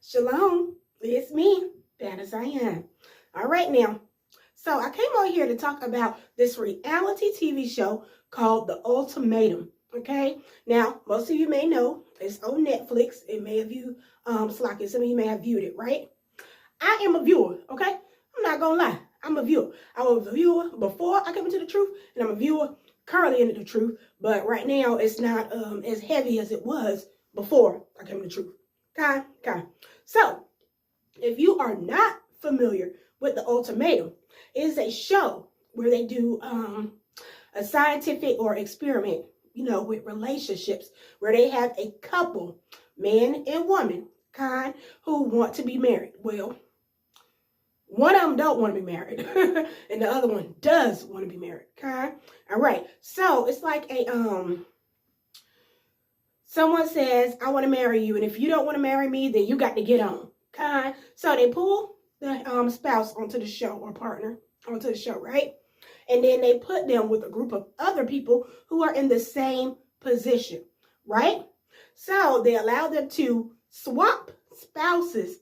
Shalom, it's me, bad as I am. All right now, so I came on here to talk about this reality TV show called The Ultimatum. Okay, now most of you may know it's on Netflix. It may have you, Slocky, some of you may have viewed it, right? I am a viewer, okay? I'm not gonna lie, I'm a viewer. I was a viewer before I came into the truth, and I'm a viewer currently into the truth, but right now it's not as heavy as it was before I came into the truth. Okay. So, if you are not familiar with The Ultimatum, it is a show where they do a scientific or experiment, with relationships, where they have a couple, man and woman, who want to be married. Well, one of them don't want to be married, and the other one does want to be married. Okay, all right. So it's like someone says, "I want to marry you," and if you don't want to marry me, then you got to get on. Okay, so they pull the spouse onto the show or partner onto the show, right? And then they put them with a group of other people who are in the same position, right? So they allow them to swap spouses,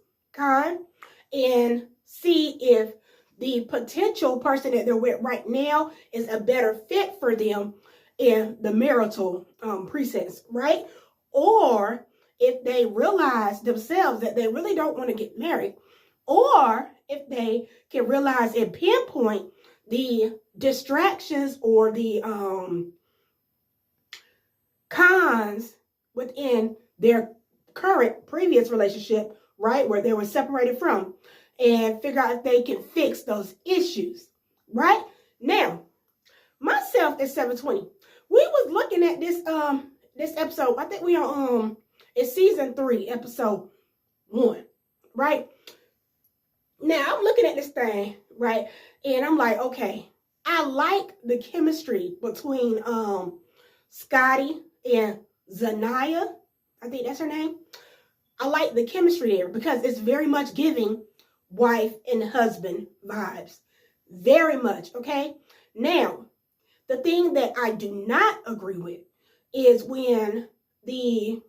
and see if the potential person that they're with right now is a better fit for them in the marital presence, right? Or if they realize themselves that they really don't want to get married, or if they can realize and pinpoint the distractions or the cons within their current previous relationship, right, where they were separated from, and figure out if they can fix those issues, right? Now, myself at 720, we was looking at this episode. I think we are it's season 3, episode 1, right? Now I'm looking at this thing, right, and I'm like, okay, I like the chemistry between Scotty and Zanaya. I think that's her name. I like the chemistry there because it's very much giving wife and husband vibes. Very much, okay? Now, the thing that I do not agree with is when the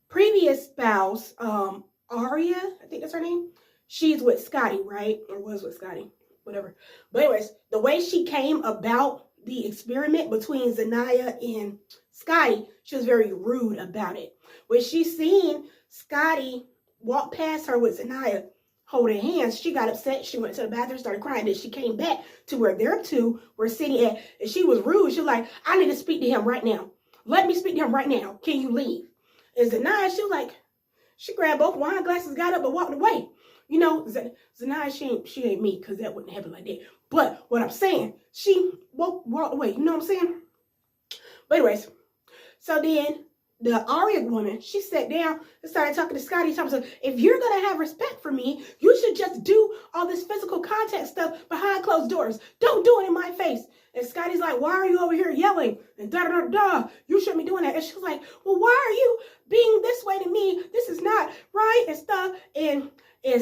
previous spouse, Aria, I think that's her name, she's with Scotty, right? Or was with Scotty, whatever. But anyways, the way she came about the experiment between Zanaya and Scotty, she was very rude about it. When she seen Scotty walk past her with Zanaya holding hands, she got upset. She went to the bathroom, started crying. Then she came back to where their two were sitting at, and she was rude. She was like, I need to speak to him right now. Let me speak to him right now. Can you leave? And Zanaya, she was like, she grabbed both wine glasses, got up, and walked away. Zanaya, she ain't me, because that wouldn't happen like that. But what I'm saying, she walked away. You know what I'm saying? But anyways, so then the Aria woman, she sat down and started talking to Scotty. So if you're going to have respect for me, you should just do all this physical contact stuff behind closed doors. Don't do it in my face. And Scotty's like, why are you over here yelling? And da-da-da-da, you shouldn't be doing that. And she's like, well, why are you being this way to me? This is not right and stuff. And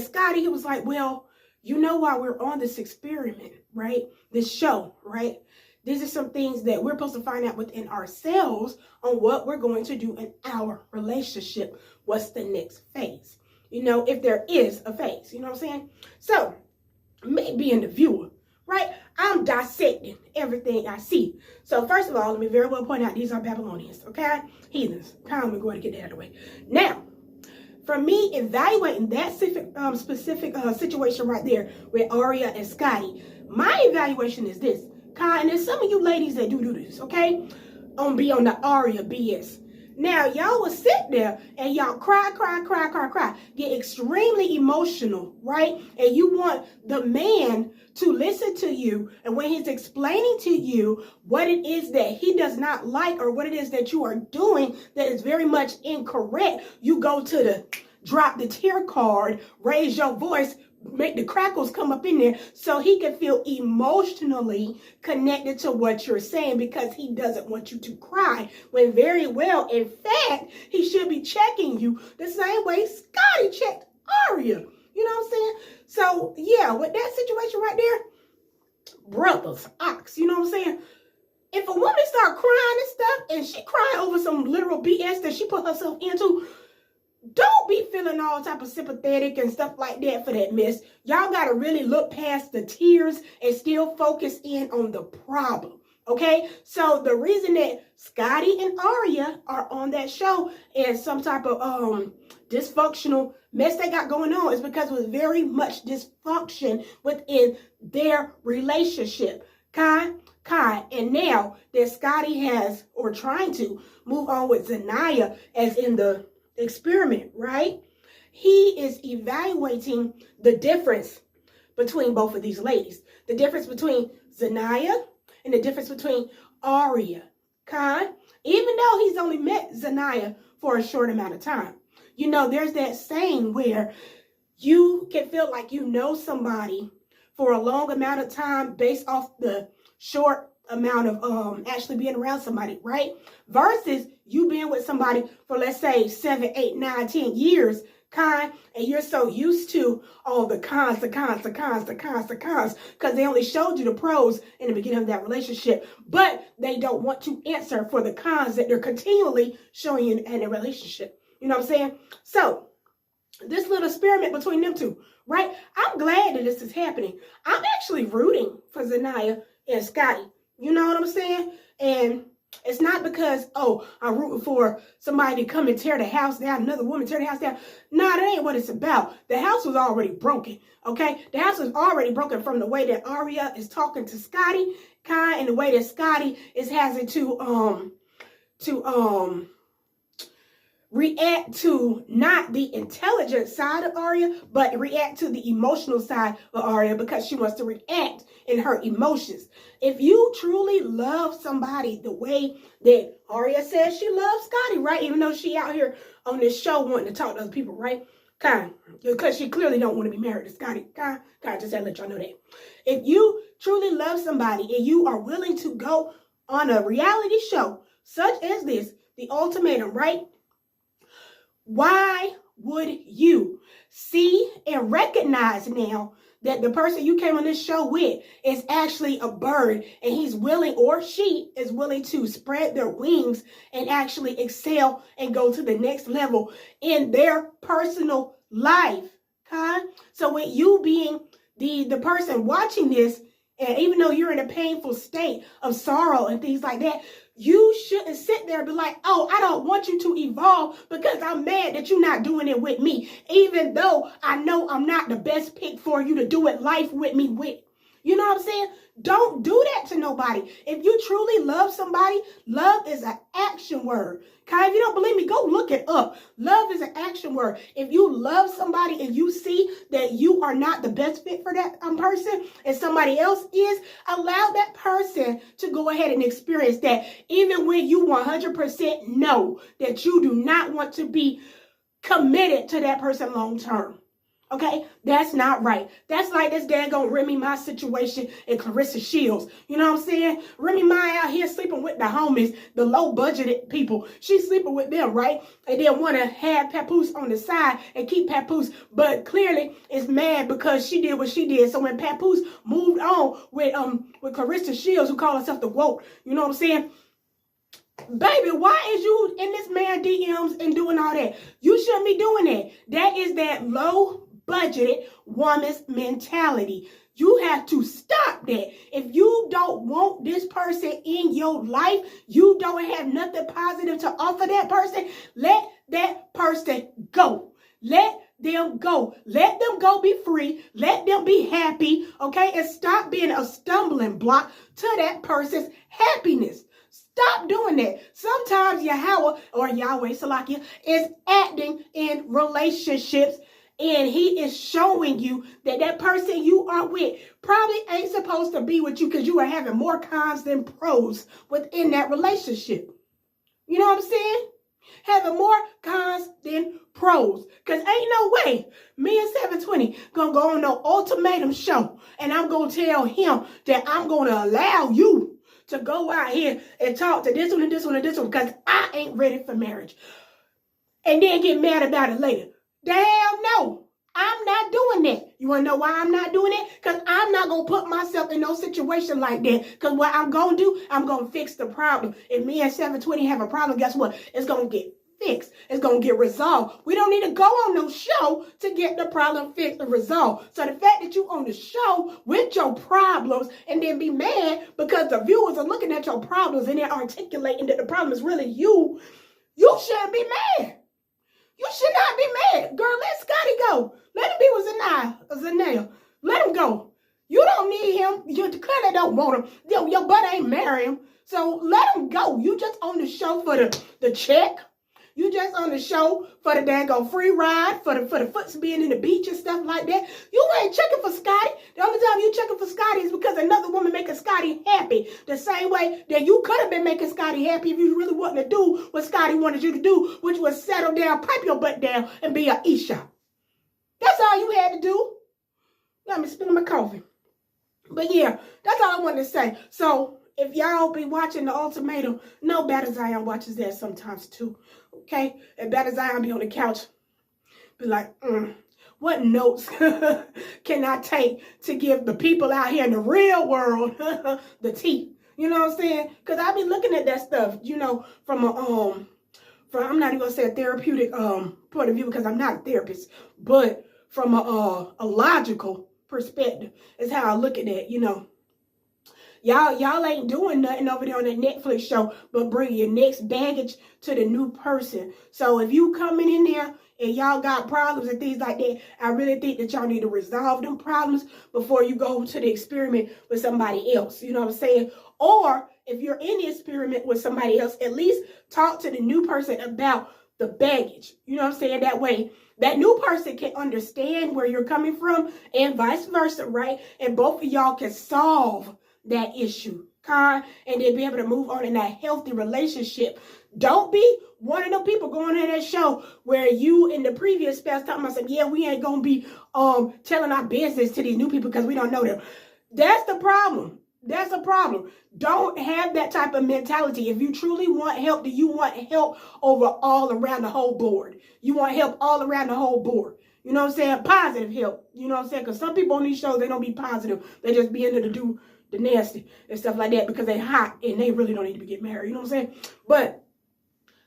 Scotty, he was like, well, you know why we're on this experiment, right? This show, right? These are some things that we're supposed to find out within ourselves on what we're going to do in our relationship. What's the next phase? If there is a phase, you know what I'm saying? So, me being the viewer, right? I'm dissecting everything I see. So, first of all, let me very well point out, these are Babylonians, okay? Heathens. I'm going to get that out of the way. Now, for me, evaluating that specific situation right there with Aria and Scotty, my evaluation is this. And there's some of you ladies that do this, okay? Be on the Aria BS. Now, y'all will sit there and y'all cry, get extremely emotional, right? And you want the man to listen to you. And when he's explaining to you what it is that he does not like or what it is that you are doing that is very much incorrect, you go to the drop the tear card, raise your voice, make the crackles come up in there so he can feel emotionally connected to what you're saying, because he doesn't want you to cry, when very well, in fact, he should be checking you the same way Scotty checked Aria. You know what I'm saying? So, yeah, with that situation right there, brothers, ox, you know what I'm saying? If a woman start crying and stuff, and she crying over some literal BS that she put herself into, don't be feeling all type of sympathetic and stuff like that for that mess. Y'all got to really look past the tears and still focus in on the problem. Okay, so the reason that Scotty and Aria are on that show and some type of dysfunctional mess they got going on is because it was very much dysfunction within their relationship. Kai. And now that Scotty has, or trying to, move on with Zanaya as in the experiment, right? He is evaluating the difference between both of these ladies. The difference between Zanaya and the difference between Aria. Okay? Even though he's only met Zanaya for a short amount of time. You know, there's that saying where you can feel like you know somebody for a long amount of time based off the short amount of actually being around somebody, right? Versus you being with somebody for, let's say, 7, 8, 9, 10 years, and you're so used to all the cons, because they only showed you the pros in the beginning of that relationship, but they don't want to answer for the cons that they're continually showing you in a relationship. You know what I'm saying? So this little experiment between them two, right? I'm glad that this is happening. I'm actually rooting for Zanaya and Scotty. You know what I'm saying? And it's not because, oh, I'm rooting for somebody to come and tear the house down, another woman tear the house down. Nah, that ain't what it's about. The house was already broken, okay? The house was already broken from the way that Aria is talking to Scotty, and the way that Scotty is having to react to not the intelligent side of Aria, but react to the emotional side of Aria because she wants to react in her emotions. If you truly love somebody the way that Aria says she loves Scotty, right? Even though she out here on this show wanting to talk to other people, right? Because she clearly don't want to be married to Scotty. Just to let y'all know that. If you truly love somebody and you are willing to go on a reality show such as this, the Ultimatum, right? Why would you see and recognize now that the person you came on this show with is actually a bird and he's willing, or she is willing, to spread their wings and actually excel and go to the next level in their personal life? Okay? So with you being the person watching this, and even though you're in a painful state of sorrow and things like that, you shouldn't sit there and be like, oh, I don't want you to evolve because I'm mad that you're not doing it with me, even though I know I'm not the best pick for you to do it life with me with. You know what I'm saying? Don't do that to nobody. If you truly love somebody, love is an action word. Okay, if you don't believe me, go look it up. Love is an action word. If you love somebody and you see that you are not the best fit for that person and somebody else is, allow that person to go ahead and experience that, even when you 100% know that you do not want to be committed to that person long term. Okay, that's not right. That's like this daggone Remy Ma situation and Clarissa Shields. You know what I'm saying? Remy Ma out here sleeping with the homies, the low budgeted people. She's sleeping with them, right? And then want to have Papoose on the side and keep Papoose, but clearly is mad because she did what she did. So when Papoose moved on with Clarissa Shields, who called herself the woke, you know what I'm saying? Baby, why is you in this man DMs and doing all that? You shouldn't be doing that. That is that low budgeted woman's mentality. You have to stop that. If you don't want this person in your life, you don't have nothing positive to offer that person, let that person go. Let them go. Let them go be free. Let them be happy, okay? And stop being a stumbling block to that person's happiness. Stop doing that. Sometimes Yahweh or Yahweh Salakia is acting in relationships, and he is showing you that that person you are with probably ain't supposed to be with you because you are having more cons than pros within that relationship. You know what I'm saying? Having more cons than pros. Because ain't no way me and 720 gonna go on no Ultimatum show and I'm gonna tell him that I'm gonna allow you to go out here and talk to this one and this one and this one because I ain't ready for marriage. And then get mad about it later. The hell no. I'm not doing that. You want to know why I'm not doing it? Because I'm not going to put myself in no situation like that. Because what I'm going to do, I'm going to fix the problem. If me and 720 have a problem, guess what? It's going to get fixed. It's going to get resolved. We don't need to go on no show to get the problem fixed and resolved. So the fact that you on the show with your problems and then be mad because the viewers are looking at your problems and they're articulating that the problem is really you, you shouldn't be mad. You should not be mad. Girl, let Scotty go. Let him be with Zanelle. Let him go. You don't need him. You clearly don't want him. Your butt ain't marry him. So let him go. You just on the show for the check. You just on the show for the daggone free ride, for the foots being in the beach and stuff like that. You ain't checking for Scotty. The only time you checking for Scotty is because another woman making Scotty happy. The same way that you could have been making Scotty happy if you really wanted to do what Scotty wanted you to do, which was settle down, pipe your butt down, and be a Isha. That's all you had to do. Let me spill my coffee. But yeah, that's all I wanted to say. So if y'all be watching the Ultimatum, know Better Zion watches that sometimes too. Okay? And Better Zion be on the couch, be like, what notes can I take to give the people out here in the real world the tea? You know what I'm saying? Because I be looking at that stuff, you know, from a I'm not even gonna say a therapeutic point of view because I'm not a therapist, but from a logical perspective is how I look at that, you know. Y'all ain't doing nothing over there on that Netflix show but bring your next baggage to the new person. So if you coming in there and y'all got problems and things like that, I really think that y'all need to resolve them problems before you go to the experiment with somebody else. You know what I'm saying? Or if you're in the experiment with somebody else, at least talk to the new person about the baggage. You know what I'm saying? That way, that new person can understand where you're coming from and vice versa, right? And both of y'all can solve that issue, and then be able to move on in that healthy relationship. Don't be one of the people going in that show where you in the previous spouse talking about saying, yeah, we ain't gonna be telling our business to these new people because we don't know them. That's the problem. That's a problem. Don't have that type of mentality. If you truly want help, do you want help over all around the whole board? You want help all around the whole board. You know what I'm saying? Positive help. You know what I'm saying? Because some people on these shows, they don't be positive. They just be into to do the nasty and stuff like that because they hot and they really don't need to be getting married. You know what I'm saying? But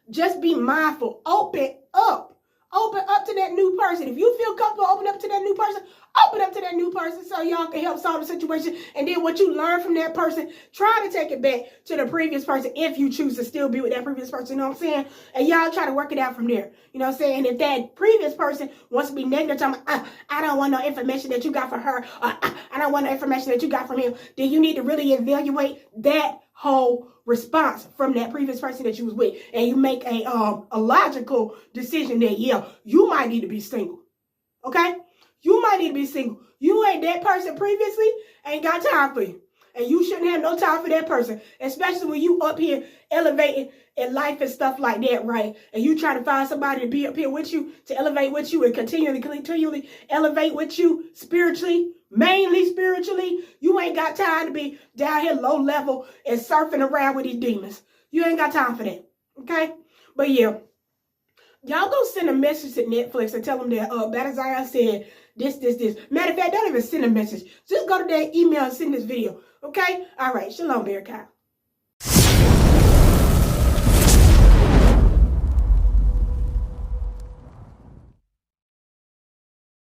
just be mindful. Open up. Open up to that new person. If you feel comfortable open up to that new person, open up to that new person so y'all can help solve the situation. And then what you learn from that person, try to take it back to the previous person if you choose to still be with that previous person. You know what I'm saying? And y'all try to work it out from there. You know what I'm saying? And if that previous person wants to be negative, tell me, I don't want no information that you got for her. I don't want no information that you got from him. Then you need to really evaluate that whole response from that previous person that you was with, and you make a logical decision that, yeah, you might need to be single. Okay? You might need to be single. You ain't that person previously, ain't got time for you. And you shouldn't have no time for that person, especially when you up here elevating in life and stuff like that, right? And you trying to find somebody to be up here with you, to elevate with you and continually elevate with you spiritually, mainly spiritually. You ain't got time to be down here low level and surfing around with these demons. You ain't got time for that, okay? But yeah, y'all go send a message to Netflix and tell them that Better Zion said this. Matter of fact, don't even send a message. Just go to their email and send this video, okay? All right, shalom, Bear Cow.